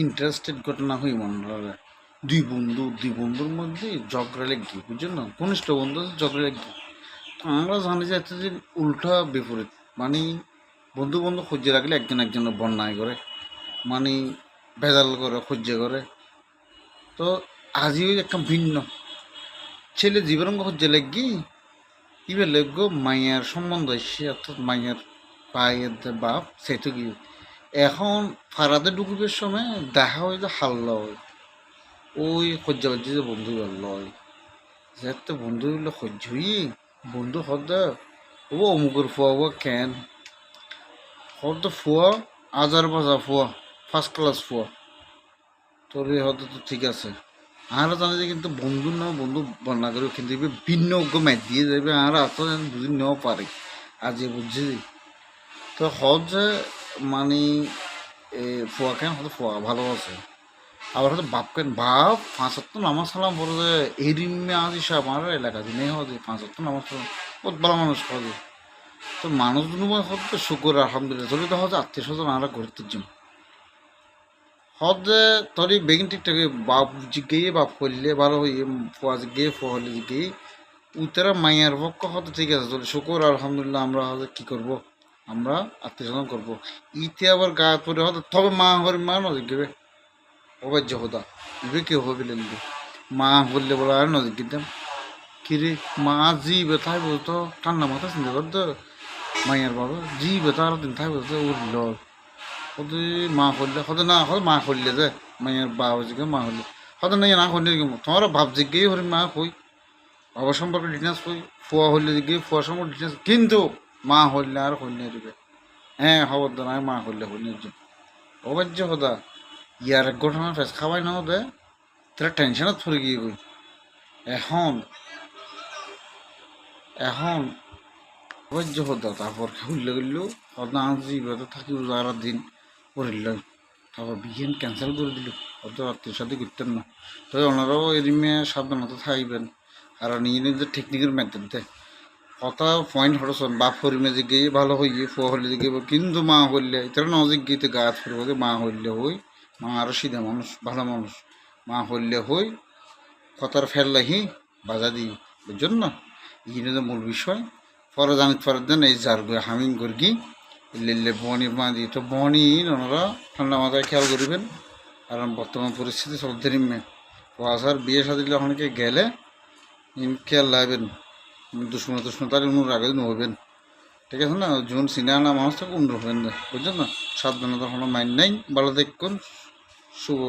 Interested ঘটনা হই মনে হয়। দুই বন্ধুর মধ্যে ঝগড়া লেগে, বুঝছেন না, ঘনিষ্ঠ বন্ধু ঝগড়া লেগে। তো আমরা জানি যে এতদিন উল্টা বিপরীত, মানে বন্ধু বন্ধু খুঁজে রাখলে একজন একজনের বন্যায় করে, মানে ভেজাল করে খুঁজে করে। তো আজিও একটা ভিন্ন ছেলে জীবন খুঁজে লেগি ইবে লেগ মাইয়ার সম্বন্ধ এসে, অর্থাৎ মাইয়ার পায়ের যে বাপ সেটু গিয়ে এখন ফারাদে ঢুকিবের সময় দেখা হয় যে হাল্লা হয় ওই খোঁজা পাচ্ছি যে বন্ধু ভালো হয় যে বন্ধু হইলে সহ্য হই বন্ধু হদ ও অমুকের ফুয়া ও কেন হদ ফুয়া আজার বাজা ফুয়া ফার্স্ট ক্লাস ফুয়া তোর হয়তো তো ঠিক আছে। আর জানে যে কিন্তু বন্ধুর নাম বন্ধু বন্যা করে কিন্তু ভিন্ন ম্যাচ দিয়ে যাবে আর এত বুঝি নেওয়া পারে আর যে বুঝছি তো হদ যে মানে ফুয়া কেন হয়তো ফুয়া ভালোবাসে আবার হয়তো বাপ কেন বাপ 5 ওয়াক্ত নামাজ সালাম পড়ে যে এই রিমে আজ হিসাব আমার এলাকা দিনে হয় যে 5 ওয়াক্ত নামাজ সালাম বহুত ভালো মানুষ হয়। তো মানুষগুলো হয়তো শুকুর আলহামদুলিল্লাহ চলে তো হয়তো আত্মীয় স্বজন আমরা ঘুরতে যাম হদ তরি বেগিন ঠিকঠাক বাপ জিগিয়ে বাপ করলে ভালো হইয়ে ফুয়া জিগিয়ে ফুয়া হলে জিগিয়ে উত্তরা মাইয়ার পক্ষ হয়তো ঠিক আছে চলে শুকুর আলহামদুলিল্লাহ আমরা হয়তো কী করবো আমরা আত্মীয় স্বজন করবো ইতে আবার গায়ে পরে হয়তো তবে মা হরি মা নজিগবে অবাজ্য হতা ইবে কেউ হবে লিখবে মা বললে বলে আর নদী দিতাম কিরে মা জি বেথায় বলতো ঠান্ডা মাথা চিন্তা করতো মাইয়ার বাবা জি বেতা আর দিন থাই বলতো উঠল হতে মা করলে হতে না হতে মা করলে যে মাইয়ার বাবা জিগে মা হলে হতে না না করলে তোমার ভাব জিজ্ঞেই হরি মা কই বাবা সম্পর্কে ডিটেলস কই ফুয়া হলে জিগে ফুয়া সম্পর্কে ডিটেলস কিন্তু মা হইলে আর হইলে দিবে হ্যাঁ খবর তো নাই মা হইলে হইলে অবাজ্য হতা ইয়ার এক ঘটনা ফেস খাওয়াই না হতে তারা টেনশনত পড়ে গিয়ে গই এখন এখন অবাজ্য হতা তারপর হইলে গেলেও হতা আজি বেতা থাকি যারা দিন পড়িল তারপর বিয়েন ক্যান্সেল করে দিল হয়তো আত্মীয় সাথে করতেন না তবে ওনারাও এরিমে সাবধানতা থাকবেন আর নিয়ে নিজের টেকনিকের মেথডে কথা পয়েন্ট হরসন বাপ হরিমে জিগে ভালো হইয়ে ফুয়া হলে জিগে কিন্তু মা হইলে তারা নজিক গিয়ে গাছ ফুরব মা হইলে হই মা আরও সিধা মানুষ ভালো মানুষ মা হইলে হই কথার ফেললাহি বাজা দিই বুঝছেন না ইনে যে মূল বিষয় পরে জানিত পরের দেন এই জার হামিং করগি লিল্লে বনি মা দিই তো বনি ওনারা ঠান্ডা মাথায় খেয়াল করিবেন কারণ বর্তমান পরিস্থিতি সব ধরিমে আসার বিয়ে সাদিলে অনেকে গেলে খেয়াল লাগবেন দুশ্মন তার উনুর আগে নহবেন ঠিক আছে না যখন সিনে আনা মানুষ থাকে উন্নর হবেন না বুঝছেন না সাবধানতা কোনো মাইন্ড নাই ভালো দেখুন শুভ